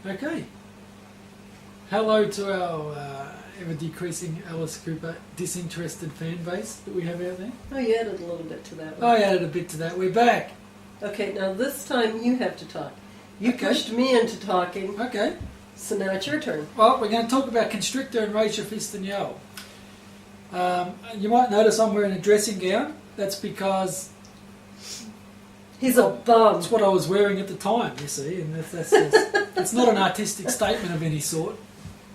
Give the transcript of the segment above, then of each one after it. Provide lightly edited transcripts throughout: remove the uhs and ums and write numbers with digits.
Okay. Hello to our ever-decreasing Alice Cooper disinterested fan base that we have out there. Oh, you added a little bit to that one. I added a bit to that. We're back. Okay, now this time you have to talk. You Okay. pushed me into talking, Okay. so now it's your turn. Well, we're going to talk about Constrictor and Raise Your Fist and Yell. You might notice I'm wearing a dressing gown. That's because He's a bum. that's what I was wearing at the time, you see. And it's not an artistic statement of any sort.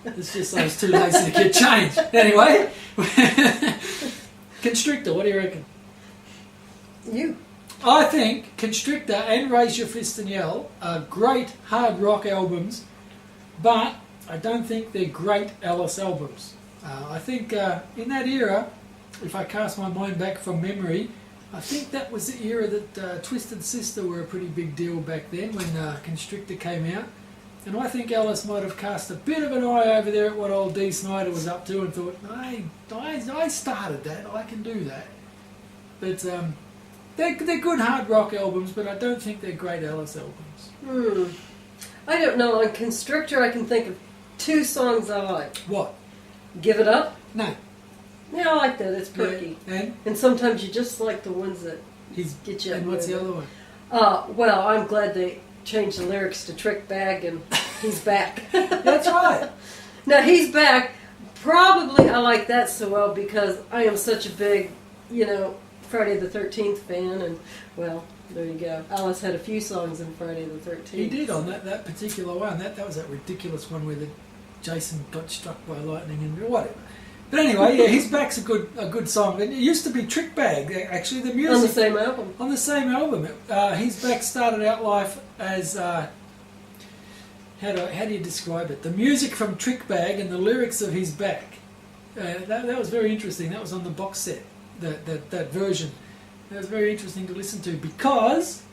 It's just I was too lazy to get changed. Anyway, Constrictor, what do you reckon? You. I think Constrictor and Raise Your Fist and Yell are great hard rock albums, but I don't think they're great Alice albums. I think in that era, if I cast my mind back from memory, I think that was the era that Twisted Sister were a pretty big deal back then when Constrictor came out. And I think Alice might have cast a bit of an eye over there at what old Dee Snider was up to and thought, I started that, I can do that. But they're good hard rock albums, but I don't think they're great Alice albums. I don't know. On Constrictor, I can think of two songs I like. What? Give It Up? No. Yeah, I like that. It's perky. Yeah. And sometimes you just like the ones that get you. And what's the other one? Well, I'm glad they changed the lyrics to Trick Bag and He's Back. That's right. Now, He's Back, probably I like that so well because I am such a big, Friday the 13th fan, and, well, there you go. Alice had a few songs in Friday the 13th. He did on that particular one. That was that ridiculous one where Jason got struck by lightning and whatever. But anyway, yeah, His Back's a good song. And it used to be Trick Bag, actually. The music on the same album. On the same album. His Back started out life as how do you describe it? The music from Trick Bag and the lyrics of His Back. That was very interesting. That was on the box set. That version. That was very interesting to listen to because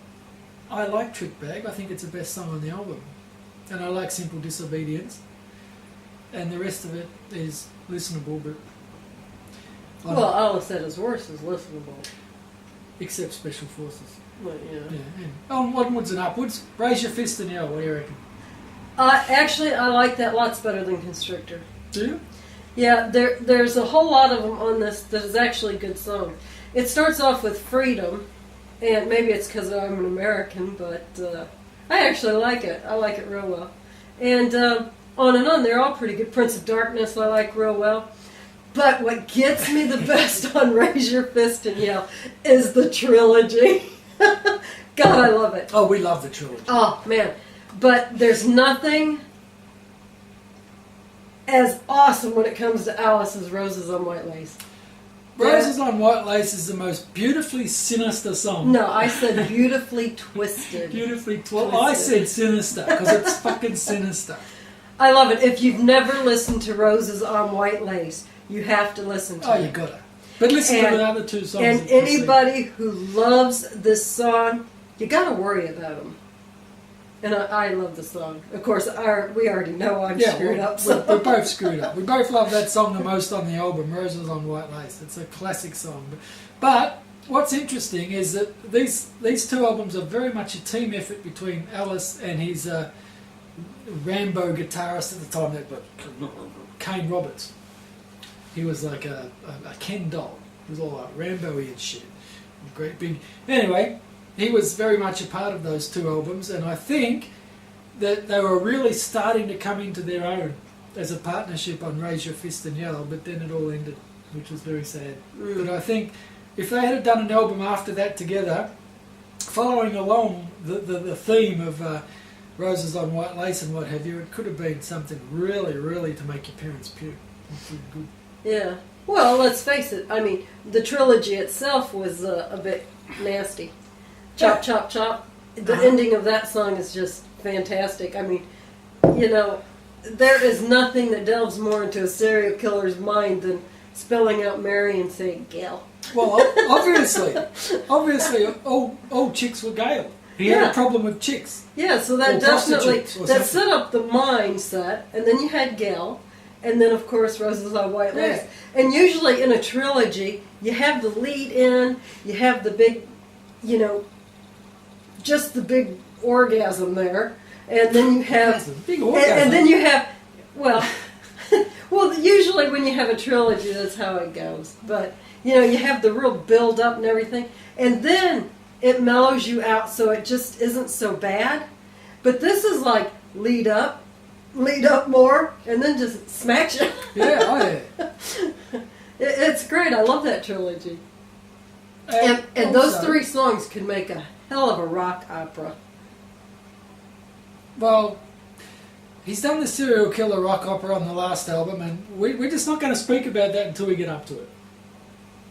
I like Trick Bag. I think it's the best song on the album. And I like Simple Disobedience. And the rest of it is listenable, but... Well, Alice at his worst is listenable. Except Special Forces. Well, yeah. And onwards and upwards. Raise Your Fist and Yell. What do you reckon? Actually, I like that lots better than Constrictor. Do you? Yeah, there's a whole lot of them on this that is actually a good song. It starts off with Freedom, and maybe it's because I'm an American, but I actually like it. I like it real well. And on and on, they're all pretty good. Prince of Darkness I like real well. But what gets me the best on Raise Your Fist and Yell is the trilogy. God, I love it. Oh, we love the trilogy. Oh, man. But there's nothing as awesome when it comes to Alice's Roses on White Lace. Roses on White Lace is the most beautifully sinister song. No, I said beautifully twisted. Beautifully twisted. I said sinister because it's fucking sinister. I love it. If you've never listened to Roses on White Lace, you have to listen to it. Oh, you gotta. But listen to the other two songs. And anybody who loves this song, you gotta worry about them. And I love the song. Of course, we already know I'm screwed up. So. We're both screwed up. We both love that song the most on the album, Roses on White Lace. It's a classic song. But what's interesting is that these two albums are very much a team effort between Alice and his Rambo guitarist at the time, Kane Roberts. He was like a Ken doll. He was all like Rambo-y and shit. Great big... Anyway... He was very much a part of those two albums, and I think that they were really starting to come into their own as a partnership on Raise Your Fist and Yell, but then it all ended, which was very sad. But I think if they had done an album after that together, following along the theme of Roses on White Lace and what have you, it could have been something really, really to make your parents puke. Good. Yeah. Well, let's face it. I mean, the trilogy itself was a bit nasty. Chop, chop, chop. The ending of that song is just fantastic. I mean, there is nothing that delves more into a serial killer's mind than spelling out Mary and saying Gail. Well, obviously, all chicks were Gail. He had a problem with chicks. Yeah, so that definitely set up the mindset, and then you had Gail, and then of course Roses on White Lace. Yeah. And usually in a trilogy, you have the lead in, you have the big, just the big orgasm there, and then you have, That's a big orgasm. and then you have, well, well, usually when you have a trilogy, that's how it goes. But you know, you have the real build up and everything, and then it mellows you out, so it just isn't so bad. But this is like lead up more, and then just smacks you. Yeah, oh yeah. It's great. I love that trilogy. And those also, 3 songs could make a hell of a rock opera. Well, he's done the serial killer rock opera on the last album, and we're just not going to speak about that until we get up to it.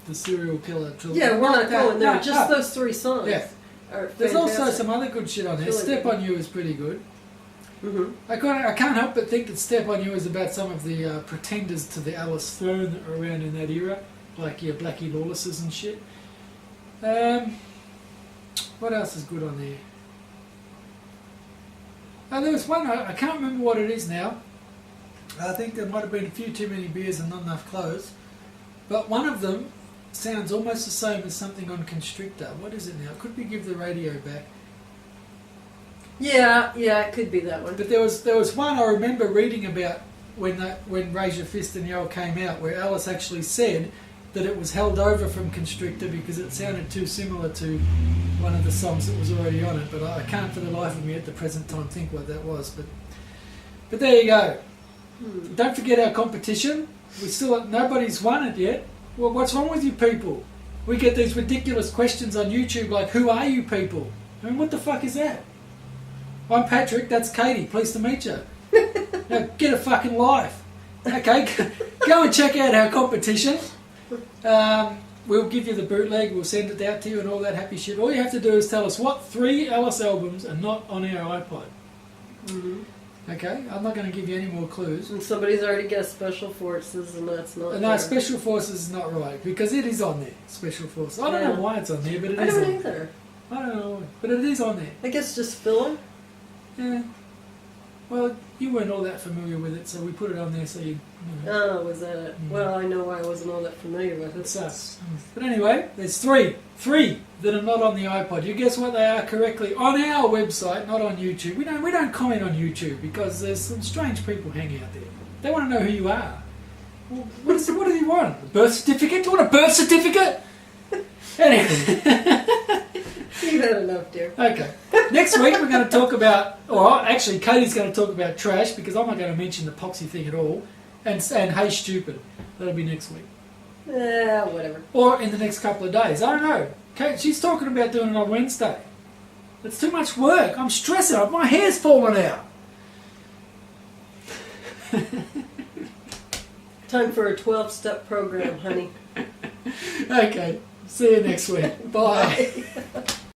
The serial killer trilogy. Yeah, we're not going there. No, Just no. those 3 songs. Yeah. Are There's also fantastic. some other good shit on there. Really Step good. on You is pretty good. Mm-hmm. I can't help but think that Step on You is about some of the pretenders to the Alice throne that were around in that era, like your Blackie Lawlesses and shit. What else is good on there? Oh, there was one, I can't remember what it is now. I think there might have been a few too many beers and not enough clothes. But one of them sounds almost the same as something on Constrictor. What is it now? Could we give the radio back? Yeah, it could be that one. But there was one I remember reading about when Raise Your Fist and Yell came out, where Alice actually said that it was held over from Constrictor because it sounded too similar to one of the songs that was already on it. But I can't for the life of me at the present time think what that was. But there you go. Don't forget our competition. Nobody's won it yet. Well, what's wrong with you people? We get these ridiculous questions on YouTube like, who are you people? I mean, what the fuck is that? I'm Patrick, that's Katie, pleased to meet you. Now get a fucking life. Okay, go and check out our competition. We'll give you the bootleg, we'll send it out to you and all that happy shit. All you have to do is tell us what 3 Alice albums are not on our iPod. Mm-hmm. Okay, I'm not going to give you any more clues. And somebody's already guessed Special Forces, and that's not No, there. Special Forces is not right, because it is on there, Special Forces. I don't Yeah. know why it's on there, but it I is don't on either. there. I don't know why, but it is on there. I guess just filler. Yeah. Well, you weren't all that familiar with it, so we put it on there so you know. Oh, was that it? Well, I know why I wasn't all that familiar with it. It sucks. But anyway, there's 3 that are not on the iPod. You guess what they are correctly on our website, not on YouTube. We don't comment on YouTube because there's some strange people hanging out there. They want to know who you are. Well, what do you want? A birth certificate? Do you want a birth certificate? Anyway. You've had enough, dear. Okay. Next week we're going to talk about, or actually Katie's going to talk about trash because I'm not going to mention the Poxy thing at all. And Hey Stupid. That'll be next week. Whatever. Or in the next couple of days. I don't know. Kate, she's talking about doing it on Wednesday. It's too much work. I'm stressing. My hair's falling out. Time for a 12-step program, honey. Okay. See you next week. Bye. Bye.